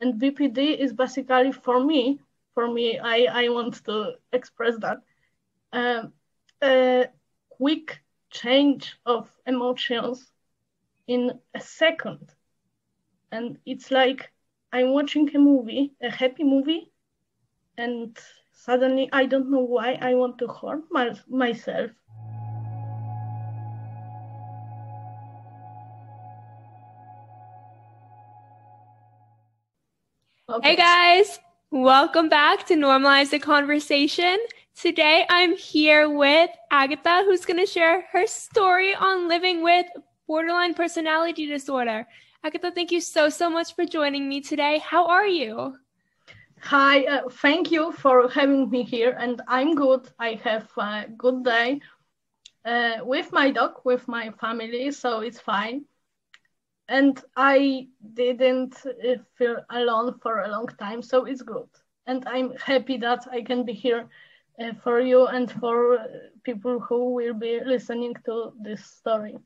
And BPD is basically for me, I want to express that, a quick change of emotions in a second. And it's like I'm watching a movie, a happy movie, and suddenly I don't know why I want to harm myself. Okay. Hey guys, welcome back to Normalize the Conversation. Today I'm here with Agata, who's going to share her story on living with borderline personality disorder. Agata, thank you so much for joining me today. How are you? Hi, thank you for having me here, and I'm good. I have a good day with my dog, with my family, so it's fine. And I didn't feel alone for a long time, so it's good. And I'm happy that I can be here for you and for people who will be listening to this story.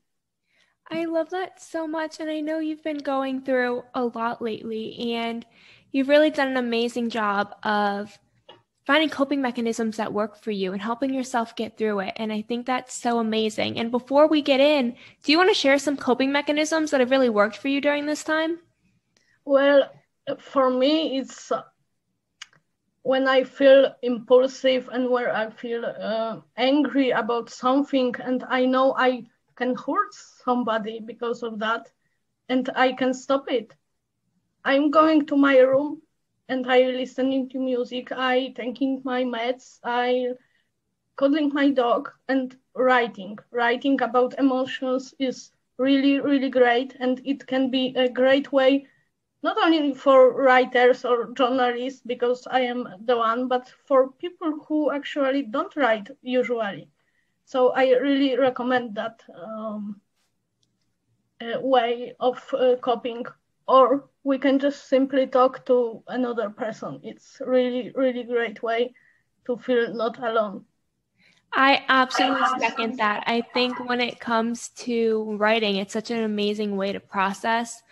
I love that so much, and I know you've been going through a lot lately, and you've really done an amazing job of finding coping mechanisms that work for you and helping yourself get through it. And I think that's so amazing. And before we get in, do you want to share some coping mechanisms that have really worked for you during this time? Well, for me, it's when I feel impulsive and where I feel angry about something, and I know I can hurt somebody because of that, and I can stop it. I'm going to my room and I listening to music, I taking my meds, I cuddling my dog and writing. Writing about emotions is really, really great, and it can be a great way, not only for writers or journalists, because I am the one, but for people who actually don't write usually. So I really recommend that way of coping. Or we can just simply talk to another person. It's really, really great way to feel not alone. I absolutely second that. I think when it comes to writing, it's such an amazing way to process,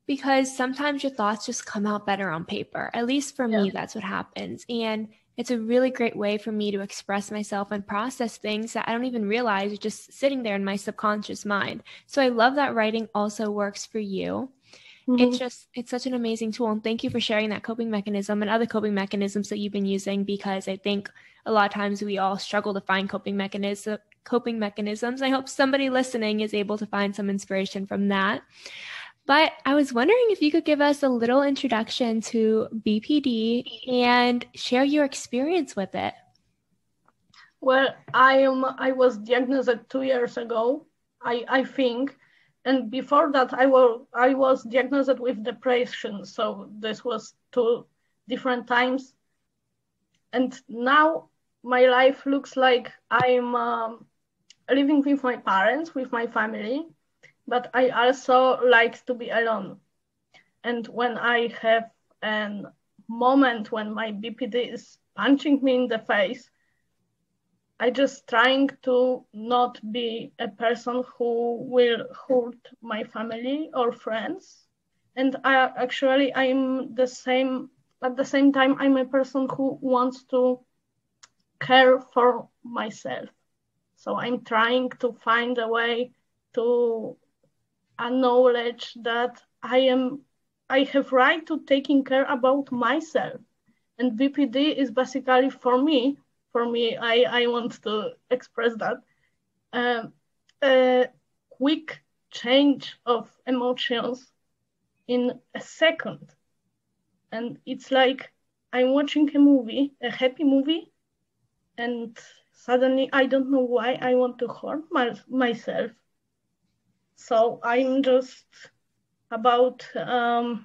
because sometimes your thoughts just come out better on paper. At least for me, that's what happens. And it's a really great way for me to express myself and process things that I don't even realize are just sitting there in my subconscious mind. So I love that writing also works for you. It's such an amazing tool. And thank you for sharing that coping mechanism and other coping mechanisms that you've been using, because I think a lot of times we all struggle to find coping mechanisms. I hope somebody listening is able to find some inspiration from that. But I was wondering if you could give us a little introduction to BPD and share your experience with it. Well, I was diagnosed 2 years ago, I think. And before that, I was diagnosed with depression. So this was 2 different times. And now my life looks like I'm living with my parents, with my family, but I also like to be alone. And when I have a moment when my BPD is punching me in the face, I just trying to not be a person who will hurt my family or friends. And I'm the same, at the same time, I'm a person who wants to care for myself. So I'm trying to find a way to acknowledge that I have right to taking care about myself. And BPD is basically for me, I want to express that, a quick change of emotions in a second. And it's like I'm watching a movie, a happy movie, and suddenly I don't know why I want to harm myself. So I'm just about, I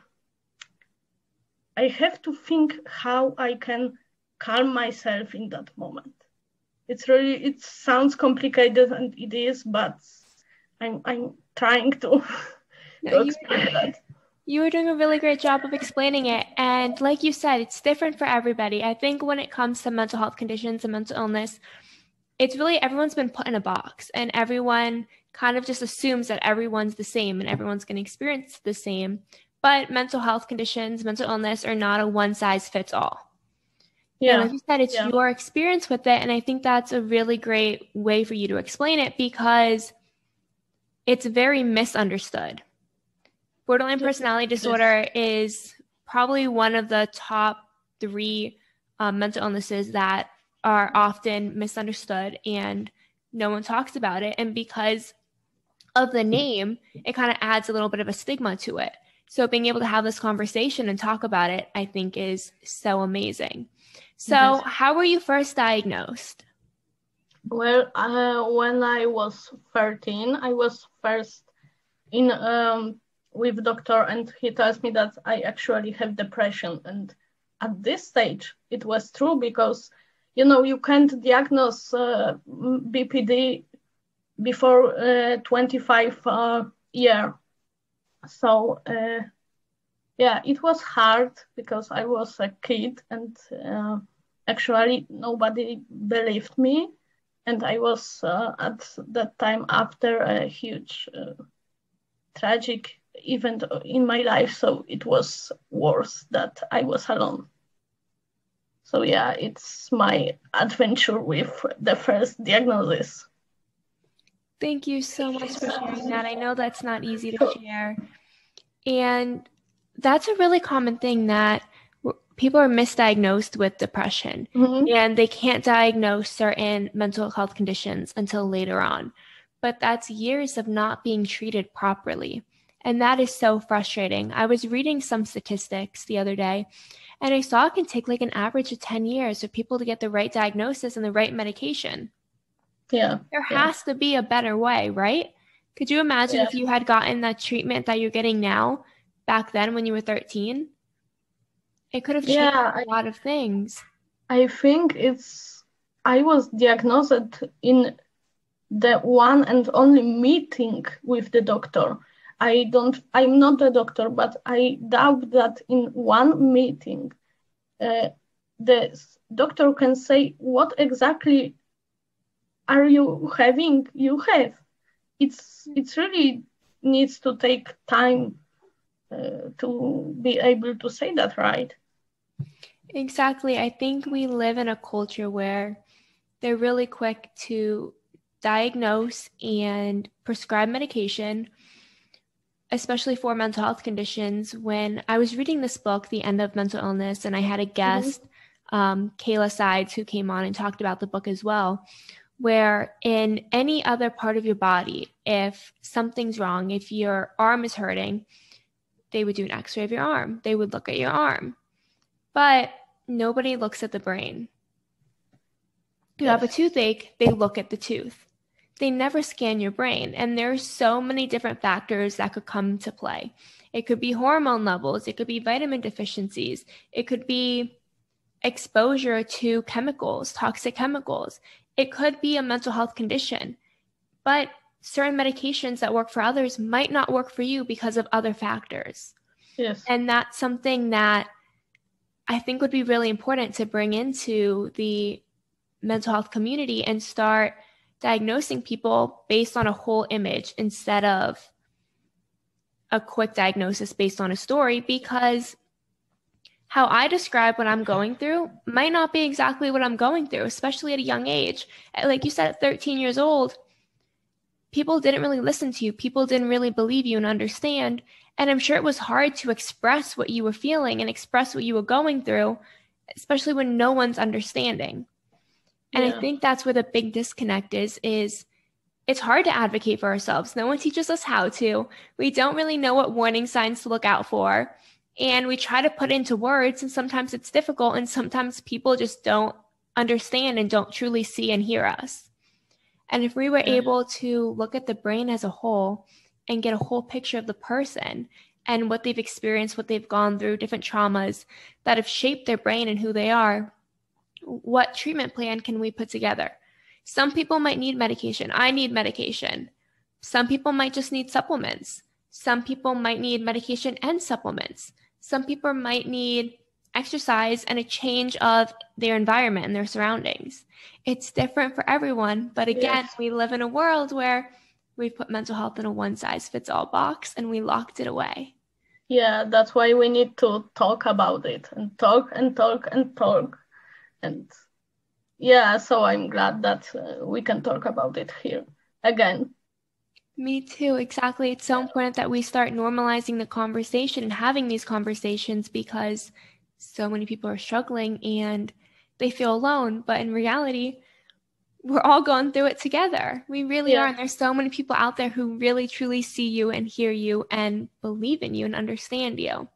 have to think how I can calm myself in that moment. It sounds complicated, and it is, but I'm trying to explain that. You were doing a really great job of explaining it. And like you said, it's different for everybody. I think when it comes to mental health conditions and mental illness, it's really everyone's been put in a box, and everyone kind of just assumes that everyone's the same and everyone's going to experience the same. But mental health conditions, mental illness are not a one size fits all. Yeah. And like you said, it's your experience with it. And I think that's a really great way for you to explain it, because it's very misunderstood. Borderline personality disorder is probably one of the top 3 mental illnesses that are often misunderstood, and no one talks about it. And because of the name, it kind of adds a little bit of a stigma to it. So being able to have this conversation and talk about it, I think, is so amazing. So how were you first diagnosed? Well, when I was 13, I was first in with doctor, and he tells me that I actually have depression. And at this stage, it was true, because, you can't diagnose BPD before 25 year. So it was hard, because I was a kid, and actually nobody believed me. And I was at that time after a huge tragic event in my life. So it was worse that I was alone. So it's my adventure with the first diagnosis. Thank you so much for sharing that. I know that's not easy to share. And that's a really common thing, that people are misdiagnosed with depression, and they can't diagnose certain mental health conditions until later on. But that's years of not being treated properly. And that is so frustrating. I was reading some statistics the other day, and I saw it can take like an average of 10 years for people to get the right diagnosis and the right medication. Yeah. There has to be a better way, right? Could you imagine if you had gotten that treatment that you're getting now back then when you were 13? It could have changed a lot of things. I think I was diagnosed in the one and only meeting with the doctor. I'm not a doctor, but I doubt that in one meeting, the doctor can say what exactly are you having. It's really needs to take time to be able to say that, right? Exactly. I think we live in a culture where they're really quick to diagnose and prescribe medication, especially for mental health conditions. When I was reading this book, The End of Mental Illness, and I had a guest, Kayla Sides, who came on and talked about the book as well, where in any other part of your body, if something's wrong, if your arm is hurting, they would do an x-ray of your arm. They would look at your arm. But nobody looks at the brain. You have a toothache, they look at the tooth. They never scan your brain. And there are so many different factors that could come to play. It could be hormone levels. It could be vitamin deficiencies. It could be exposure to chemicals, toxic chemicals. It could be a mental health condition. But certain medications that work for others might not work for you because of other factors. Yes. And that's something that I think would be really important to bring into the mental health community and start diagnosing people based on a whole image instead of a quick diagnosis based on a story, because how I describe what I'm going through might not be exactly what I'm going through, especially at a young age. Like you said, at 13 years old, people didn't really listen to you. People didn't really believe you and understand. And I'm sure it was hard to express what you were feeling and express what you were going through, especially when no one's understanding. And I think that's where the big disconnect is it's hard to advocate for ourselves. No one teaches us how to. We don't really know what warning signs to look out for. And we try to put it into words, and sometimes it's difficult, and sometimes people just don't understand and don't truly see and hear us. And if we were able to look at the brain as a whole and get a whole picture of the person and what they've experienced, what they've gone through, different traumas that have shaped their brain and who they are, what treatment plan can we put together? Some people might need medication. I need medication. Some people might just need supplements. Some people might need medication and supplements. Some people might need exercise and a change of their environment and their surroundings. It's different for everyone. But again, we live in a world where we've put mental health in a one-size-fits-all box and we locked it away. Yeah, that's why we need to talk about it and talk and talk and talk. And yeah, so I'm glad that we can talk about it here again. Me too, exactly. It's so important that we start normalizing the conversation and having these conversations because so many people are struggling and they feel alone. But in reality, we're all going through it together. We really are. And there's so many people out there who really truly see you and hear you and believe in you and understand you.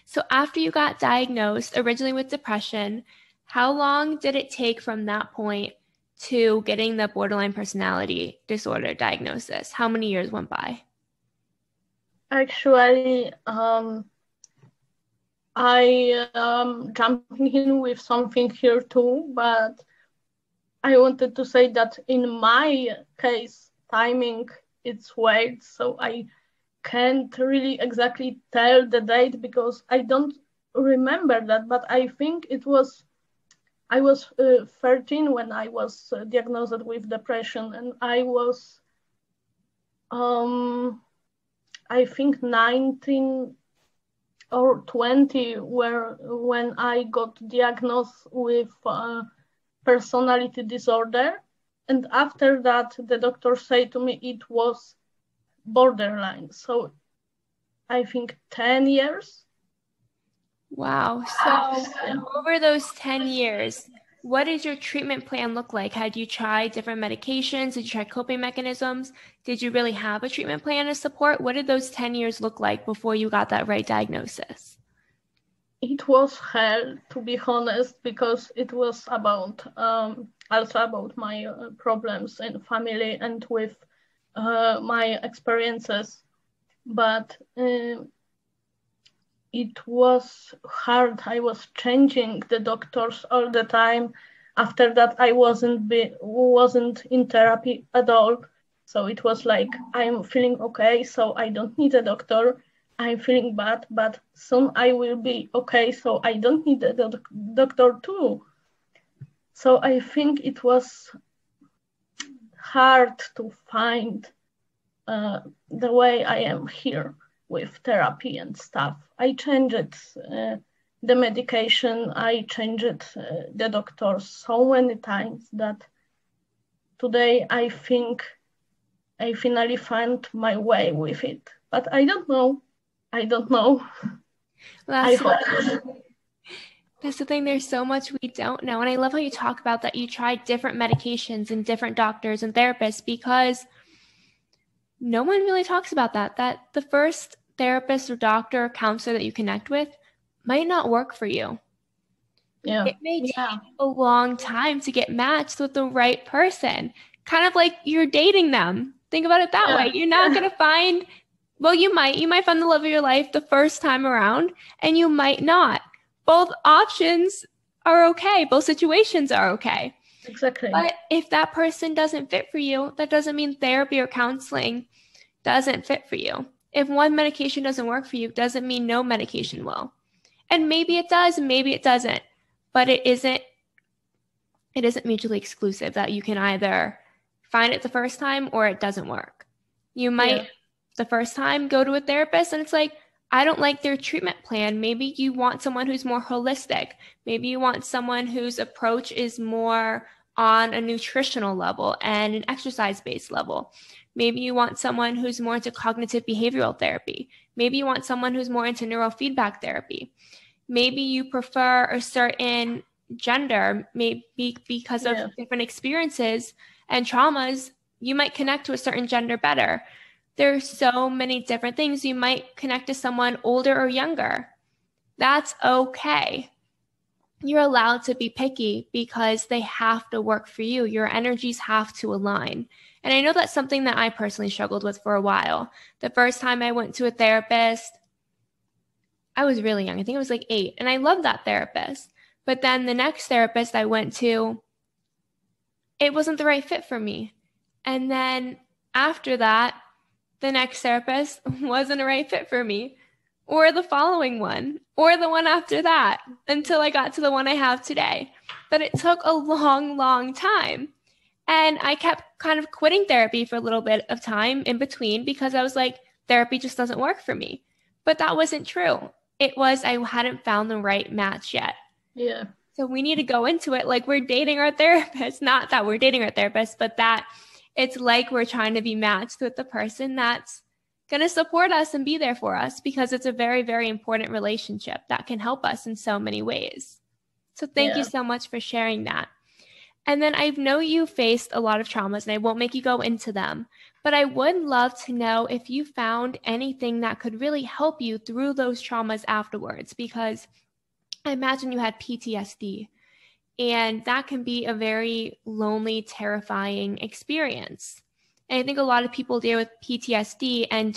So after you got diagnosed originally with depression, how long did it take from that point to getting the borderline personality disorder diagnosis? How many years went by? Actually, I am jumping in with something here too, but I wanted to say that in my case, timing it's weird, so I can't really exactly tell the date because I don't remember that, but I think I was 13 when I was diagnosed with depression, and I was I think 19 or 20 when I got diagnosed with personality disorder. And after that, the doctor said to me it was borderline. So I think 10 years. Wow. So over those 10 years, what did your treatment plan look like? Had you tried different medications? Did you try coping mechanisms? Did you really have a treatment plan to support? What did those 10 years look like before you got that right diagnosis? It was hell, to be honest, because it was about also about my problems in family and with my experiences. But it was hard. I was changing the doctors all the time. After that, I wasn't in therapy at all. So it was like I'm feeling okay, so I don't need a doctor. I'm feeling bad, but soon I will be okay, so I don't need a doctor too. So I think it was hard to find the way I am here with therapy and stuff. I changed the medication, I changed the doctors so many times that today I think I finally found my way with it. But I don't know. That's the thing. There's so much we don't know. And I love how you talk about that you tried different medications and different doctors and therapists because no one really talks about that the first therapist or doctor or counselor that you connect with might not work for you. Yeah. It may take a long time to get matched with the right person. Kind of like you're dating them. Think about it that way. You're not going to find, well, you might find the love of your life the first time around, and you might not. Both options are okay. Both situations are okay. Exactly. But if that person doesn't fit for you, that doesn't mean therapy or counseling doesn't fit for you. If one medication doesn't work for you, doesn't mean no medication will. And maybe it does, and maybe it doesn't. But it isn't mutually exclusive that you can either find it the first time or it doesn't work. You might the first time go to a therapist and it's like, I don't like their treatment plan. Maybe you want someone who's more holistic. Maybe you want someone whose approach is more on a nutritional level and an exercise-based level. Maybe you want someone who's more into cognitive behavioral therapy. Maybe you want someone who's more into neurofeedback therapy. Maybe you prefer a certain gender, maybe because of different experiences and traumas, you might connect to a certain gender better. There's so many different things. You might connect to someone older or younger. That's okay. You're allowed to be picky because they have to work for you. Your energies have to align. And I know that's something that I personally struggled with for a while. The first time I went to a therapist, I was really young. I think I was like 8. And I loved that therapist. But then the next therapist I went to, it wasn't the right fit for me. And then after that, the next therapist wasn't a right fit for me, or the following one, or the one after that, until I got to the one I have today. But it took a long, long time. And I kept kind of quitting therapy for a little bit of time in between because I was like, therapy just doesn't work for me. But that wasn't true. It was I hadn't found the right match yet. Yeah. So we need to go into it like we're dating our therapist. Not that we're dating our therapist, but that it's like we're trying to be matched with the person that's going to support us and be there for us, because it's a very, very important relationship that can help us in so many ways. So thank you so much for sharing that. And then I know you faced a lot of traumas, and I won't make you go into them, but I would love to know if you found anything that could really help you through those traumas afterwards, because I imagine you had PTSD, and that can be a very lonely, terrifying experience. And I think a lot of people deal with PTSD and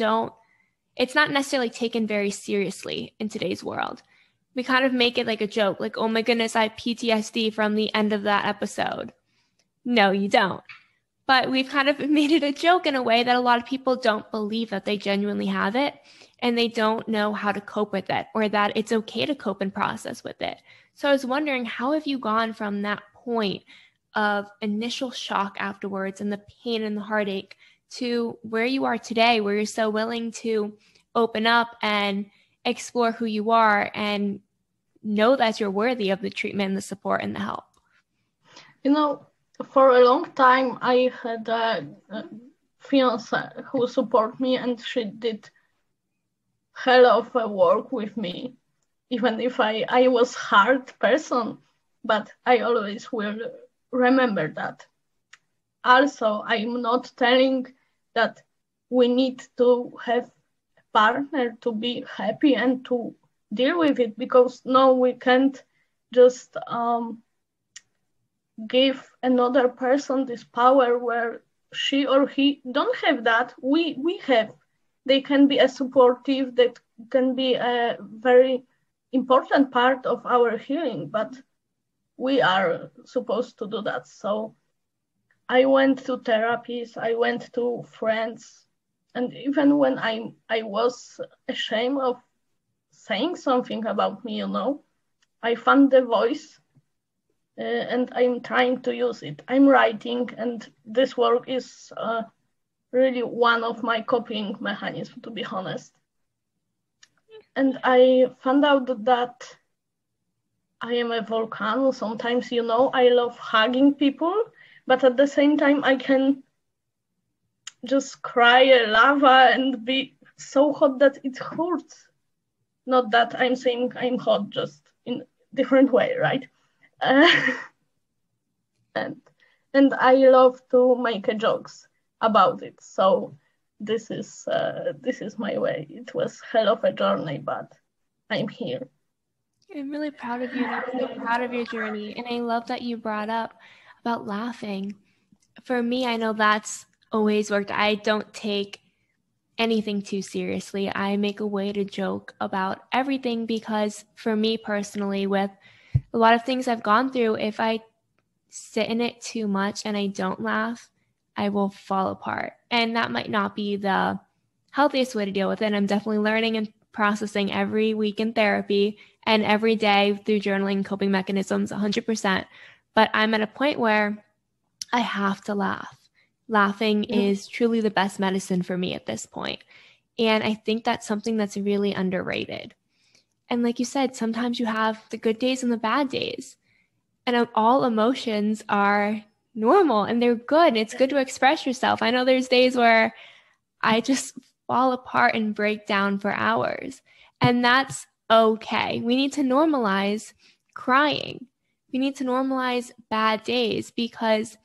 it's not necessarily taken very seriously in today's world. We kind of make it like a joke, like, oh my goodness, I have PTSD from the end of that episode. No, you don't. But we've kind of made it a joke in a way that a lot of people don't believe that they genuinely have it, and they don't know how to cope with it, or that it's okay to cope and process with it. So I was wondering, how have you gone from that point of initial shock afterwards and the pain and the heartache to where you are today, where you're so willing to open up and explore who you are and know that you're worthy of the treatment, the support, and the help? For a long time, I had a fiance who supported me, and she did hell of a work with me, even if I was hard person, but I always will remember that. Also, I'm not telling that we need to have a partner to be happy and to deal with it, because no, we can't just give another person this power where she or he don't have that. We have. They can be a supportive, that can be a very important part of our healing, but we are supposed to do that. So I went to therapies, I went to friends, and even when I was ashamed of saying something about me, I found the voice, and I'm trying to use it. I'm writing, and this work is really one of my coping mechanisms, to be honest. And I found out that I am a volcano. Sometimes, I love hugging people, but at the same time, I can just cry a lava and be so hot that it hurts. Not that I'm saying I'm hot, just in different way, right? And I love to make jokes about it. So this is my way. It was hell of a journey, but I'm here. I'm really proud of you, and I'm so proud of your journey. And I love that you brought up about laughing. For me, I know that's always worked. I don't take anything too seriously. I make a way to joke about everything, because for me personally, with a lot of things I've gone through, if I sit in it too much and I don't laugh, I will fall apart. And that might not be the healthiest way to deal with it. I'm definitely learning and processing every week in therapy and every day through journaling, coping mechanisms, 100%. But I'm at a point where I have to laugh. Laughing is truly the best medicine for me at this point. And I think that's something that's really underrated. And like you said, sometimes you have the good days and the bad days. And all emotions are normal and they're good. It's good to express yourself. I know there's days where I just fall apart and break down for hours. And that's okay. We need to normalize crying. We need to normalize bad days, because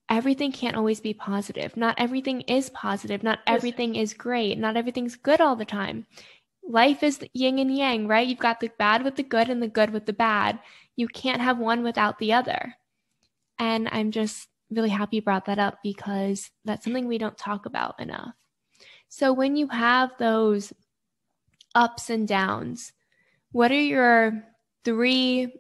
everything can't always be positive. Not everything is positive. Not everything is great. Not everything's good all the time. Life is yin and yang, right? You've got the bad with the good and the good with the bad. You can't have one without the other. And I'm just really happy you brought that up, because that's something we don't talk about enough. So when you have those ups and downs, what are your 3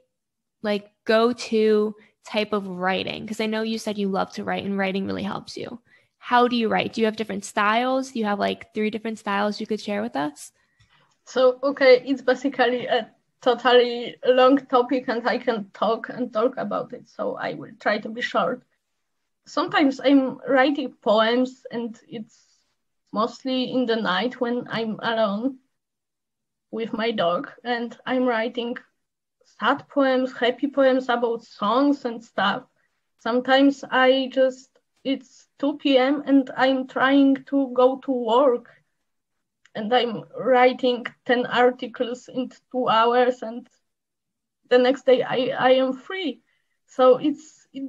go-to type of writing? Because I know you said you love to write and writing really helps you. How do you write? Do you have different styles? Do you have 3 different styles you could share with us? So, okay, it's basically a totally long topic and I can talk about it. So I will try to be short. Sometimes I'm writing poems and it's mostly in the night when I'm alone. with my dog, and I'm writing sad poems, happy poems about songs and stuff. Sometimes it's 2 p.m. and I'm trying to go to work, and I'm writing 10 articles in 2 hours, and the next day I am free. So it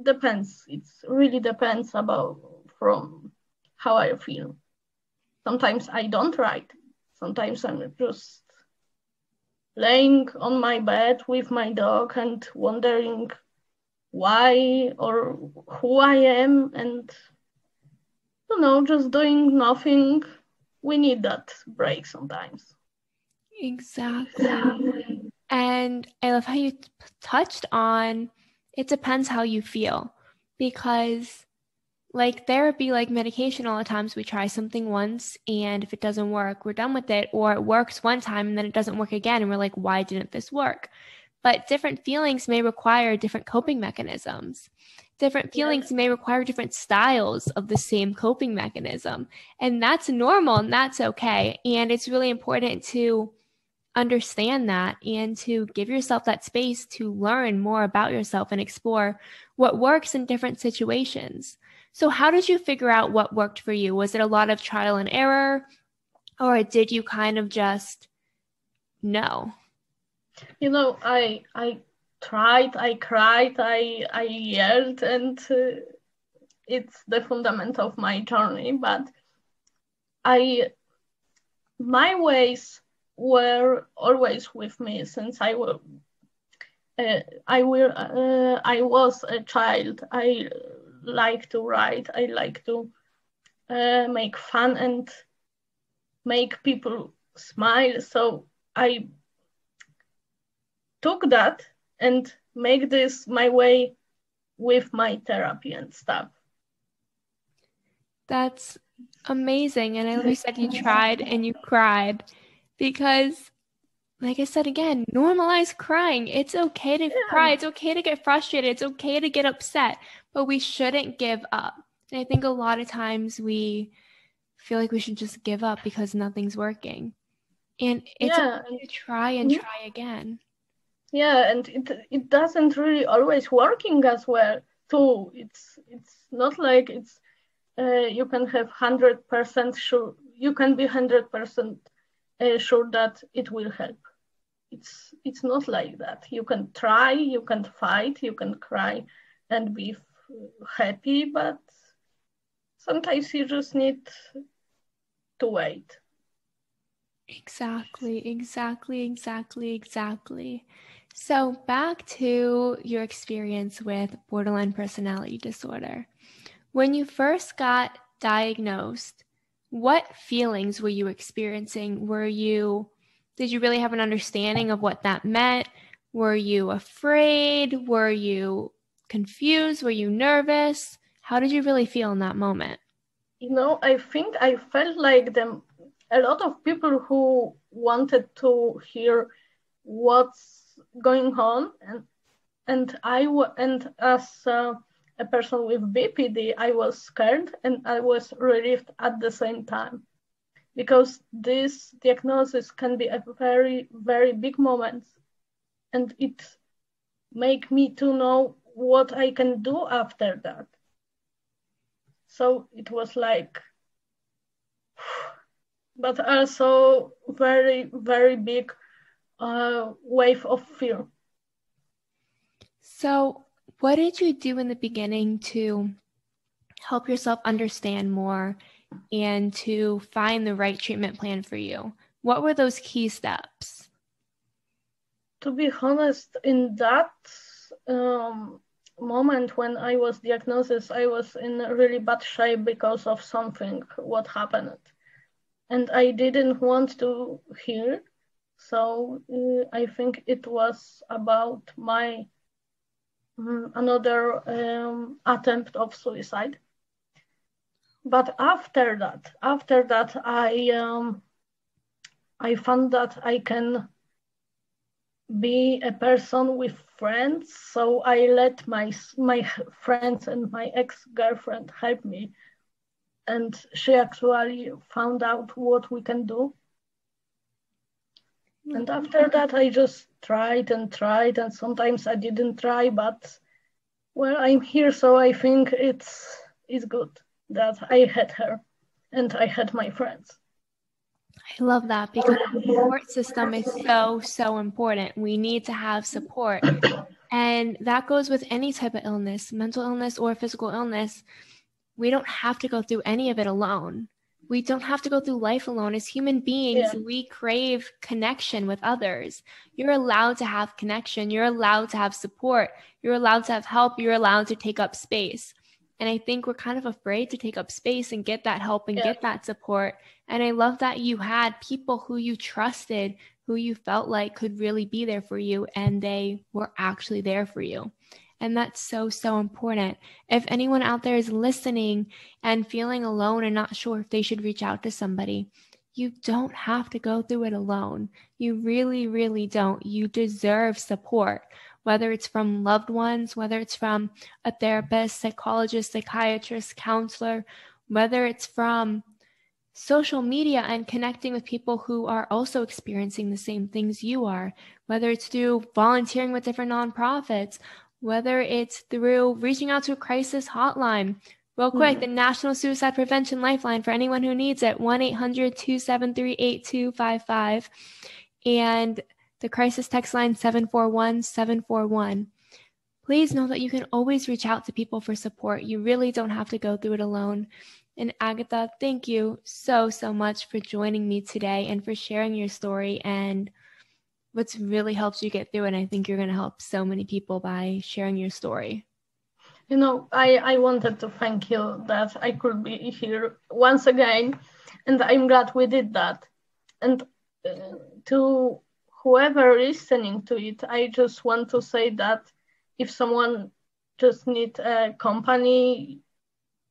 depends. It really depends from how I feel. Sometimes I don't write. Sometimes I'm just laying on my bed with my dog and wondering why or who I am, and just doing nothing. We need that break sometimes. Exactly. And I love how you touched on it depends how you feel, because like therapy, like medication, all the times we try something once, and if it doesn't work, we're done with it, or it works one time and then it doesn't work again, and we're like, why didn't this work? But different feelings may require different coping mechanisms. Different feelings may require different styles of the same coping mechanism, and that's normal and that's okay. And it's really important to understand that and to give yourself that space to learn more about yourself and explore what works in different situations. So how did you figure out what worked for you? Was it a lot of trial and error, or did you kind of just know? I tried, I cried, I yelled, and it's the fundament of my journey. But my ways were always with me since I was a child. I like to write. I like to make fun and make people smile. So I took that and make this my way with my therapy and stuff. That's amazing. And I love you said you tried and you cried, because like I said again, normalize crying. It's okay to cry. It's okay to get frustrated. It's okay to get upset, but we shouldn't give up. And I think a lot of times we feel like we should just give up because nothing's working. And it's okay to try and try again. Yeah, and it doesn't really always working as well too. It's not like it's you can have 100% sure, you can be 100% sure that it will help. It's not like that. You can try, you can fight, you can cry and be happy, but sometimes you just need to wait. Exactly. So back to your experience with borderline personality disorder. When you first got diagnosed, what feelings were you experiencing? Did you really have an understanding of what that meant? Were you afraid? Were you confused? Were you nervous? How did you really feel in that moment? I think I felt like a lot of people who wanted to hear what's going on, and as a person with BPD, I was scared and I was relieved at the same time, because this diagnosis can be a very, very big moment, and it make me to know what I can do after that. So it was like, but also very, very big wave of fear. So what did you do in the beginning to help yourself understand more and to find the right treatment plan for you? What were those key steps? To be honest, in that moment when I was diagnosed, I was in a really bad shape because of something what happened, and I didn't want to hear. So I think it was about my another attempt of suicide. But after that, I found that I can be a person with friends. So I let my friends and my ex-girlfriend help me, and she actually found out what we can do. And after that, I just tried, and sometimes I didn't try, but well, I'm here, so I think it's good that I had her and I had my friends. I love that, because the support system is so important. We need to have support. And that goes with any type of illness, mental illness or physical illness. We don't have to go through any of it alone. We don't have to go through life alone. As human beings, we crave connection with others. You're allowed to have connection. You're allowed to have support. You're allowed to have help. You're allowed to take up space. And I think we're kind of afraid to take up space and get that help and get that support. And I love that you had people who you trusted, who you felt like could really be there for you, and they were actually there for you. And that's so important. If anyone out there is listening and feeling alone and not sure if they should reach out to somebody, you don't have to go through it alone. You really don't. You deserve support, whether it's from loved ones, whether it's from a therapist, psychologist, psychiatrist, counselor, whether it's from social media and connecting with people who are also experiencing the same things you are, whether it's through volunteering with different nonprofits, whether it's through reaching out to a crisis hotline. Real quick, the National Suicide Prevention Lifeline, for anyone who needs it, 1-800-273-8255. And the crisis text line, 741-741. Please know that you can always reach out to people for support. You really don't have to go through it alone. And Agata, thank you so much for joining me today and for sharing your story and what's really helped you get through it. And I think you're going to help so many people by sharing your story. You know, I wanted to thank you that I could be here once again, and I'm glad we did that. And to whoever listening to it, I just want to say that if someone just needs a company,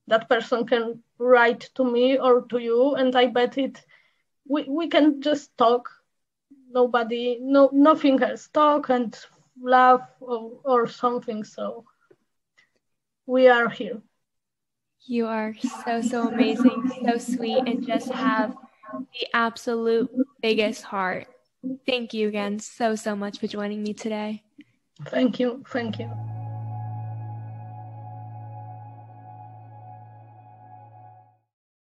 that person can write to me or to you, and I bet we can just talk. Nothing else, talk and laugh or something. So we are here. You are so amazing, so sweet, and just have the absolute biggest heart. Thank you again so much for joining me today. Thank you.